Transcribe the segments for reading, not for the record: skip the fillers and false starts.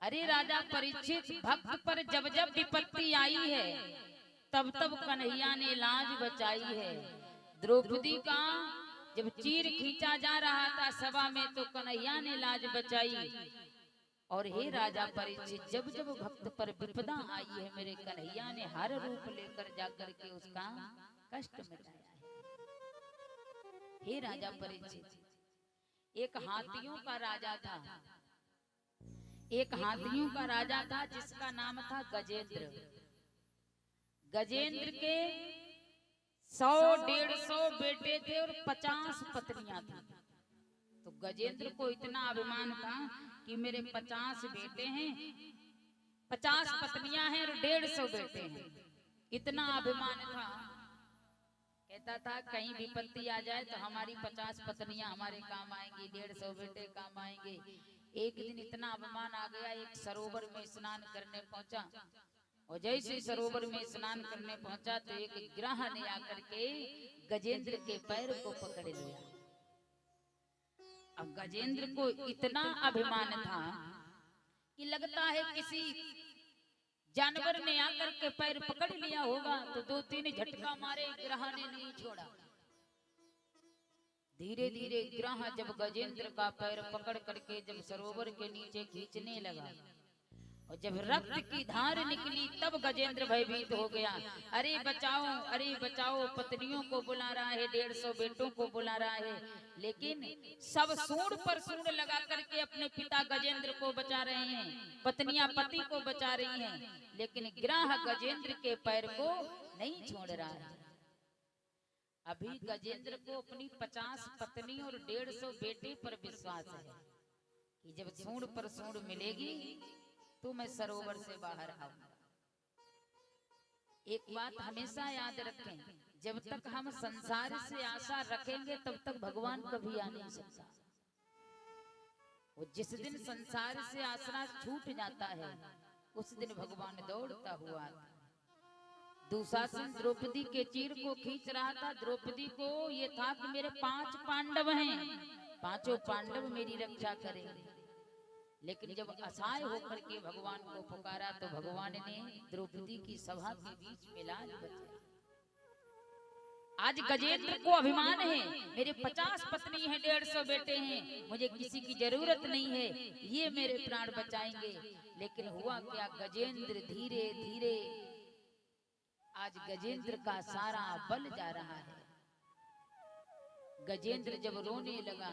अरे राजा परीक्षित, भक्त पर जब जब विपत्ति आई है तब तब कन्हैया ने लाज बचाई है। द्रौपदी का जब चीर खींचा जा रहा था सभा में तो कन्हैया ने लाज बचाई। और हे राजा परीक्षित, जब जब भक्त पर विपदा आई है मेरे कन्हैया ने हर रूप लेकर जाकर के उसका कष्ट मिटाया है। हे राजा परीक्षित, एक हाथियों का राजा था, एक हाथियों का राजा था जिसका नाम था गजेंद्र। गजेंद्र के 100-150 बेटे थे और 50 पत्नियां थी। तो गजेंद्र को इतना अभिमान था कि मेरे 50 बेटे हैं, 50 पत्नियां हैं और 150 बेटे हैं। इतना अभिमान था। कहता था कहीं विपत्ति आ जाए तो हमारी 50 पत्नियां हमारे काम आएंगी, 150 बेटे काम आएंगे। एक दिन इतना अभिमान आ गया, एक सरोवर में स्नान करने पहुंचा और जैसे सरोवर में स्नान करने पहुंचा तो एक गिरह ने आकर के गजेंद्र के पैर को पकड़ लिया। अब गजेंद्र को इतना अभिमान था कि लगता है किसी जानवर ने आकर के पैर पकड़ लिया होगा, तो 2-3 झटका मारे, गिरह ने नहीं छोड़ा। धीरे धीरे गिरह जब गजेंद्र का पैर पकड़ करके जब सरोवर के नीचे खींचने लगा और जब रक्त की धार निकली तब गजेंद्र भयभीत हो गया। अरे बचाओ, अरे बचाओ, पत्नियों को बुला रहा है, 150 बेटों को बुला रहा है, लेकिन सब सूंड पर सूंड लगा करके अपने पिता गजेंद्र को बचा रहे हैं, पत्नियां पति को बचा रही हैं, लेकिन गिरह गजेंद्र के पैर को नहीं छोड़ रहा है। अभी गजेंद्र को अपनी 50 पत्नी और 150 बेटे पर विश्वास है कि जब सूंड पर सूंड मिलेगी तो मैं सरोवर से बाहर आऊंगा। एक बात हमेशा याद रखें, जब तक हम संसार से आशा रखेंगे तब तक भगवान कभी आ नहीं सकता। वो जिस दिन संसार से आसरा छूट जाता है उस दिन भगवान दौड़ता हुआ आता है। दुशासन द्रौपदी के चीर को खींच रहा था। द्रौपदी को ये था कि मेरे 5 पांडव हैं, 5 पांडव मेरी रक्षा करेंगे, लेकिन जब असहाय होकर के भगवान को पुकारा तो भगवान ने द्रौपदी की सभा के बीच में लाज बचाया। आज गजेंद्र को अभिमान है, मेरे 50 पत्नी हैं, 150 बेटे हैं, मुझे किसी की जरूरत नहीं है, ये मेरे प्राण बचाएंगे। लेकिन हुआ क्या, गजेंद्र धीरे धीरे आज गजेंद्र का सारा बल जा रहा है। गजेंद्र जब रोने लगा,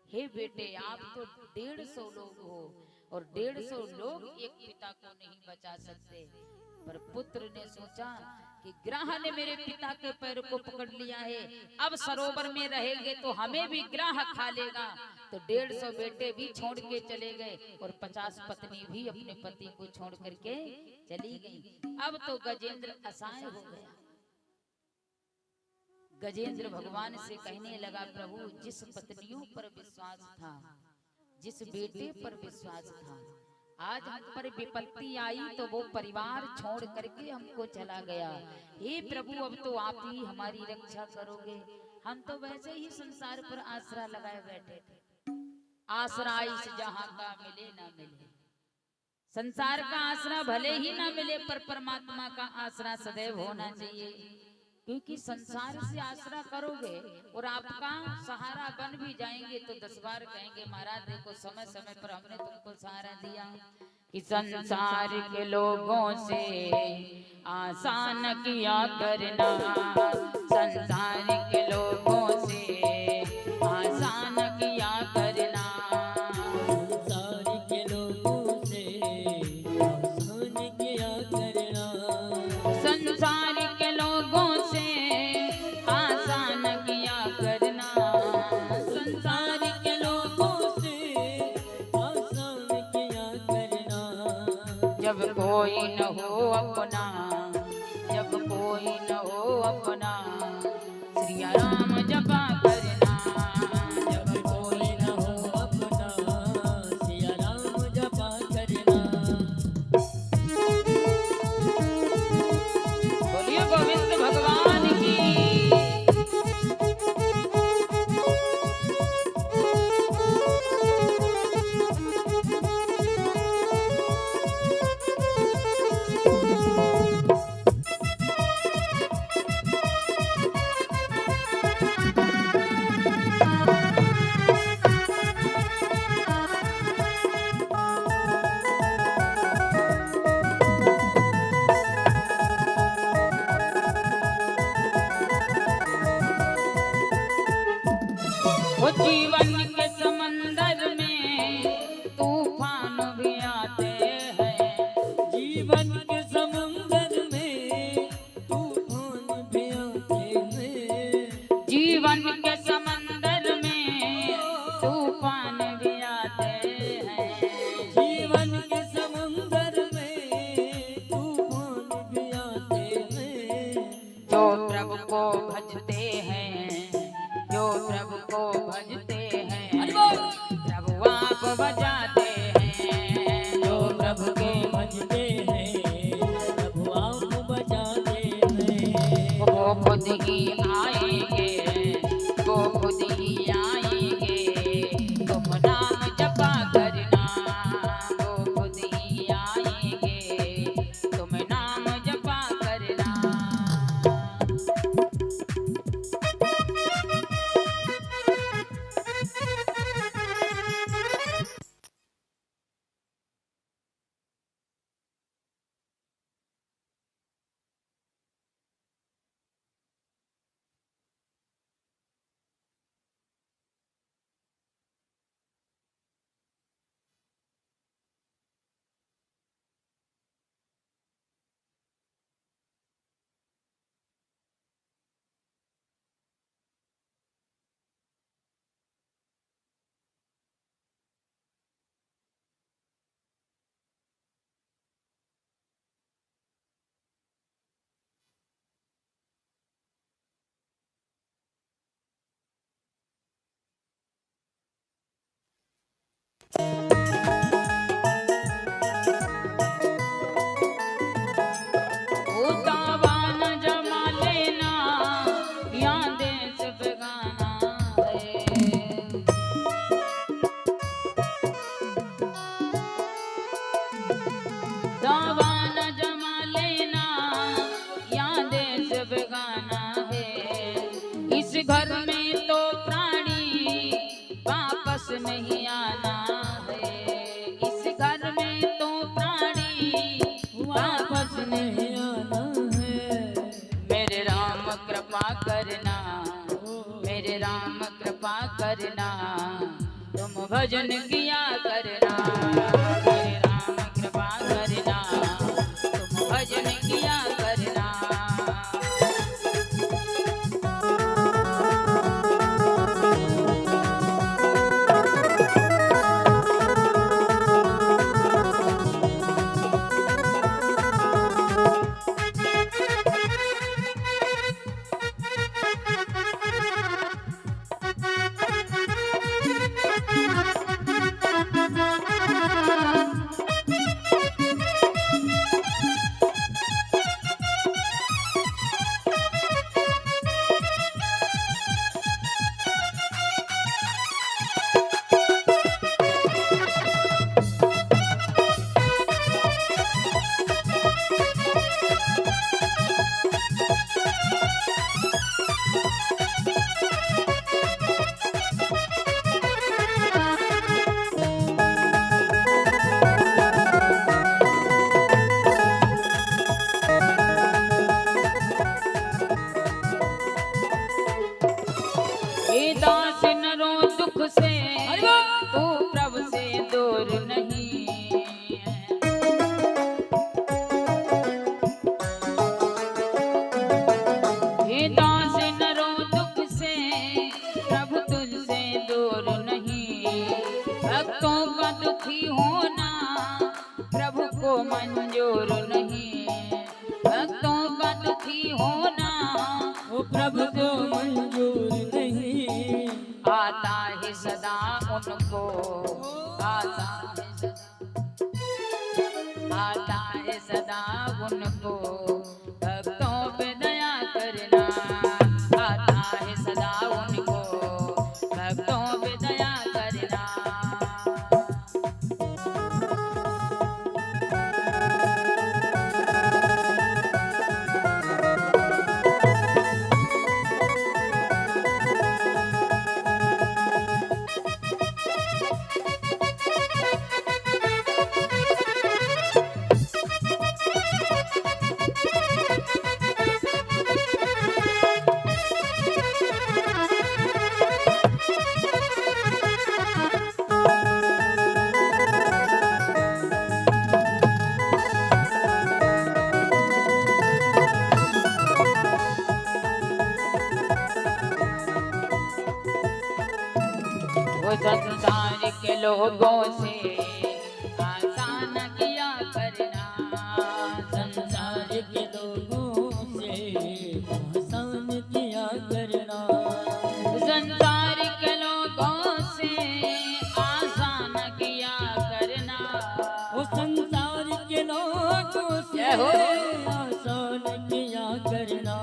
हे बेटे आप तो 150 लोग हो और 150 लोग एक पिता को नहीं बचा सकते। पर पुत्र ने सोचा कि गिरह ने मेरे पिता के पैर को पकड़ लिया है, अब सरोवर में रहेंगे तो हमें भी गिरह खा लेगा। तो 150 बेटे भी छोड़ के चले गए और 50 पत्नी भी अपने पति को छोड़ करके चली गई। अब तो गजेंद्र असहाय हो गया। गजेंद्र भगवान से कहने लगा, प्रभु जिस पत्नियों पर विश्वास था, जिस बेटे पर विश्वास था, आज हम पर विपत्ति आई तो वो परिवार छोड़ करके हमको चला गया। हे प्रभु अब तो आप ही हमारी रक्षा करोगे। हम तो वैसे ही संसार पर आसरा लगाए बैठे थे, आसरा इस जहां का मिले ना मिले, संसार का आसरा भले ही ना मिले पर परमात्मा का आसरा सदैव होना चाहिए। क्योंकि संसार से आसरा करोगे और आपका सहारा बन भी जाएंगे तो 10 बार कहेंगे महाराज देखो समय समय पर हमने तुमको सहारा दिया। कि संसार के लोगों से आसान किया करना, संसार के लोगों से आसान किया करना, संसार के लोगों से आसान किया करना, संसार के लोगों से जब कोई न हो अपना, जब कोई न हो अपना, श्री राम जपा करना। जब कोई न हो अपना, सिया राम जपा करना। बोलिए गोविंद भगवान की। वो जीवन के समंदर में तूफान भी आते हैं, जीवन के समुंदर में तूफान भी आते हैं। जीवन के समंदर में तूफान भी आते हैं। जीवन के समुंदर में तूफान भी आते हैं। जो प्रभु को भजते हैं, जो प्रभु को भजते हैं, प्रभु आप बजाते हैं। जो प्रभु के भजते हैं, प्रभु आप बजाते हैं। वो खुद ही आएंगे, वो खुद ही आएंगे, तुम नाम जपा करना। वो खुद ही आएंगे, तुम नाम जपा करना। उतावान जमा लेना, यहाँ देश बेगाना है। दावान जमा लेना, यहाँ देश बेगाना है। इस घर में तो प्राणी वापस नहीं आना है। इस घर में तो प्राणी वापस नहीं आना है। मेरे राम कृपा करना, मेरे राम कृपा करना, तुम भजन किया करना। मेरे राम कृपा करना, तुम भजन किया करना। मंजूर नहीं, भक्तों का दुखी होना वो प्रभु को मंजूर नहीं। आता है सदा उनको, आता है सदा उनको, भक्तों पे दया करना। आता है सदा उनको, भक्तों पे दया करना। वो संसार के लोगों से आसान किया करना, संसार के लोगों से आसान किया करना। संसार के लोगों से आसान किया करना। वो संसार के लोगों से जय हो। आसान किया करना।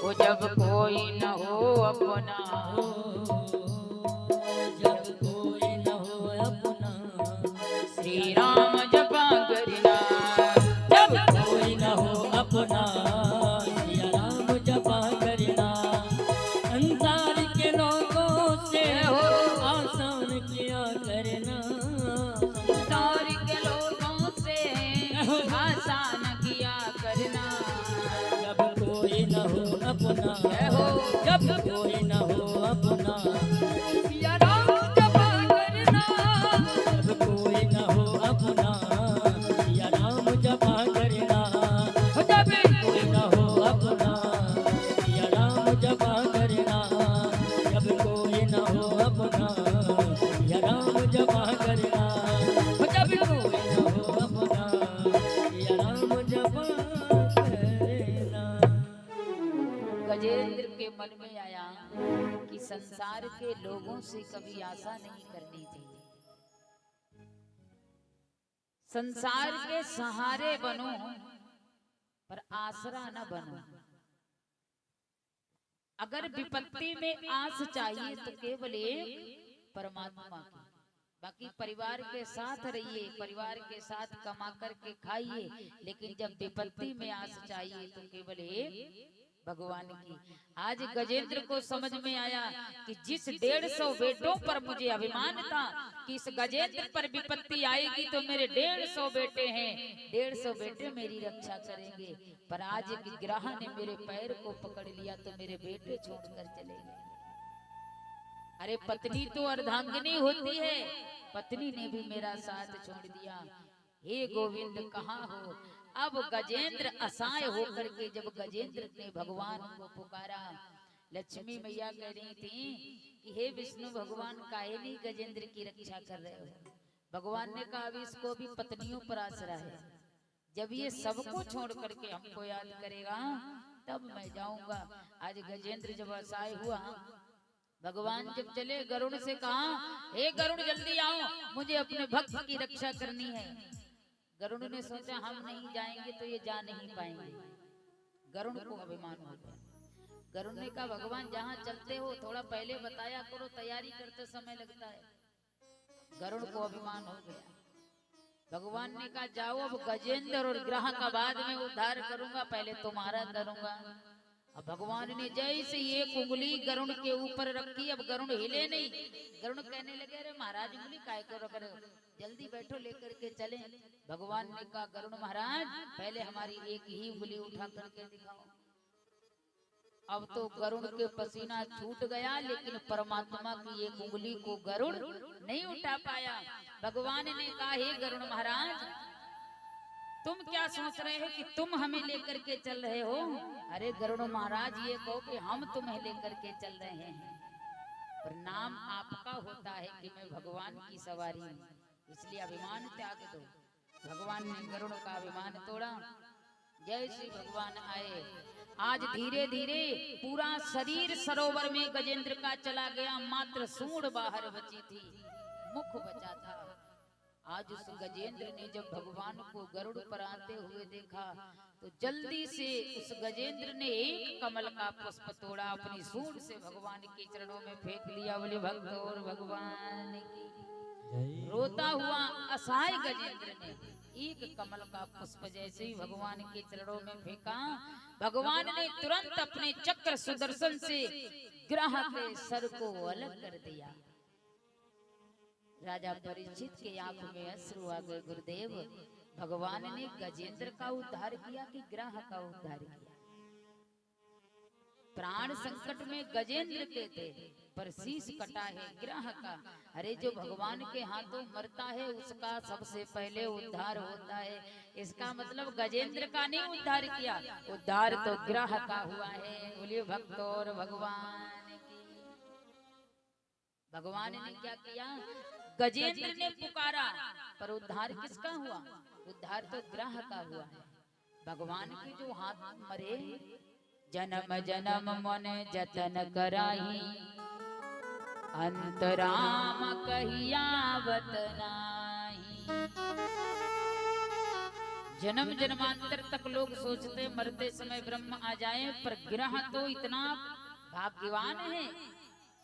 वो जब कोई न हो अपना, जब कोई न हो अपना, श्री राम जपा करना। जब कोई न हो अपना, सिया राम जपा करना। संसार के लोगों से आसान किया करना। संसार के लोगों से आसान किया करना। जब कोई न हो अपना, जय हो। जब कोई न हो अपना, सिया राम जपा करना। जब कोई न हो अपना, सिया राम जपा करना। जब कोई न हो अपना, सिया राम जपा करना। जब कोई न हो अपना, सिया राम जपा करना। जब कोई न हो अपना, सिया राम जपा करना। गजेंद्र के मन में आया कि संसार के लोगों से कभी आशा नहीं करनी चाहिए। संसार के सहारे बनो पर आसरा न बनो। अगर विपत्ति में आस चाहिए तो केवल एक परमात्मा की। बाकी परिवार के साथ रहिए, परिवार के साथ कमा करके खाइए, लेकिन जब विपत्ति में आस चाहिए तो केवल एक भगवान की। आज गजेंद्र को समझ में आया कि जिस 150 बेटों पर मुझे अभिमान था कि इस गजेंद्र पर विपत्ति आएगी तो मेरे 150 बेटे हैं, 150 बेटे मेरी रक्षा करेंगे, पर आज एक ग्रह ने मेरे पैर को पकड़ लिया तो मेरे बेटे छोड़कर चले गए। अरे पत्नी तो अर्धांगिनी होती है, पत्नी ने भी मेरा साथ छोड़ दिया। हे गोविंद कहाँ हो? अब गजेंद्र असहाय होकर के जब गजेंद्र ने भगवान को पुकारा, लक्ष्मी मैया कह रही थी कि हे विष्णु भगवान काहे नहीं गजेंद्र की रक्षा कर रहे हो? भगवान ने कहा अभी इसको भी पत्नियों पर आसरा है, जब ये सबको छोड़ करके हमको याद करेगा तब मैं जाऊंगा। आज गजेंद्र जब असहाय हुआ, भगवान जब चले गरुड़ से कहा हे गरुड़ जल्दी आओ, मुझे अपने भक्त की रक्षा करनी है। गरुड़ ने सोचा हम नहीं जाएंगे तो ये जा नहीं पाएंगे। गरुड़ को अभिमान हो गया। गरुड़ ने कहा भगवान जहाँ चलते हो थोड़ा पहले बताया करो, तैयारी करते समय लगता है। गरुड़ को अभिमान हो गया। भगवान ने कहा जाओ, अब गजेंद्र और ग्रह का बाद में उद्धार करूंगा, पहले तुम्हारा करूंगा। अब भगवान ने जैसे एक उंगली गरुड़ के ऊपर रखी, अब गरुड़ हिले नहीं। गरुड़ कहने लगे अरे महाराज उंगली काय को रख रहे हो, जल्दी बैठो लेकर के चले। भगवान ने कहा गरुड़ महाराज पहले हमारी एक ही उंगली उठा करके दिखाओ। अब तो गरुड़ के पसीना छूट गया, लेकिन परमात्मा की एक उंगली को गरुड़ नहीं उठा पाया। भगवान ने कहा हे गरुड़ महाराज तुम क्या सोच रहे हो कि तुम हमें लेकर के चल रहे हो? अरे गरुड़ महाराज ये कहो कि हम तुम्हें लेकर के चल रहे हैं, पर नाम आपका होता है कि मैं भगवान की सवारी हूँ, इसलिए अभिमान त्याग दो। भगवान ने गरुड़ का अभिमान तोड़ा। जैसे भगवान आए, आज धीरे धीरे पूरा शरीर सरोवर में गजेंद्र का चला गया, मात्र सूंड बाहर बची थी, मुख बचा था। आज उस गजेंद्र ने जब भगवान को गरुड़ पर आते हुए देखा तो जल्दी से उस गजेंद्र ने एक कमल का पुष्प तोड़ा, अपनी सूंड से भगवान के चरणों में फेंक लिया। बोले भक्त और भगवान की। रोता हुआ असहाय गजेंद्र ने एक कमल का पुष्प जैसे ही भगवान के चरणों में फेंका, भगवान ने तुरंत अपने चक्र सुदर्शन से ग्रह के सर को अलग कर दिया। राजा परीक्षित के आंख में अश्रु आ गए। गुरुदेव, भगवान ने गजेंद्र का उद्धार किया कि ग्रह का उद्धार किया? प्राण संकट में गजेंद्र के थे, पर शीश कटा है ग्रह का। अरे जो भगवान के हाथों मरता है उसका सबसे पहले उद्धार होता है। इसका मतलब गजेंद्र का नहीं उद्धार किया, उद्धार तो ग्रह का हुआ है। बोलिए भक्त और भगवान की। भगवान ने क्या किया? गजेंद्र ने पुकारा, पर उद्धार किसका हुआ? उद्धार तो ग्रह का हुआ है। भगवान के जो हाथ मरे, जन्म जन्म मन जतन कराही, अंतराम कहियावत नाही। जन्म जन्मांतर तक लोग सोचते मरते समय ब्रह्म आ जाए, पर ग्रह तो इतना भाग्यवान है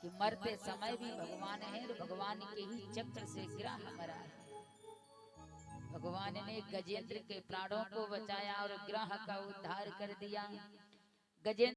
कि मरते समय भी भगवान है, और भगवान के ही चक्र से ग्रह मरा है। भगवान ने गजेंद्र के प्राणों को बचाया और ग्रह का उद्धार कर दिया। गजेंद्र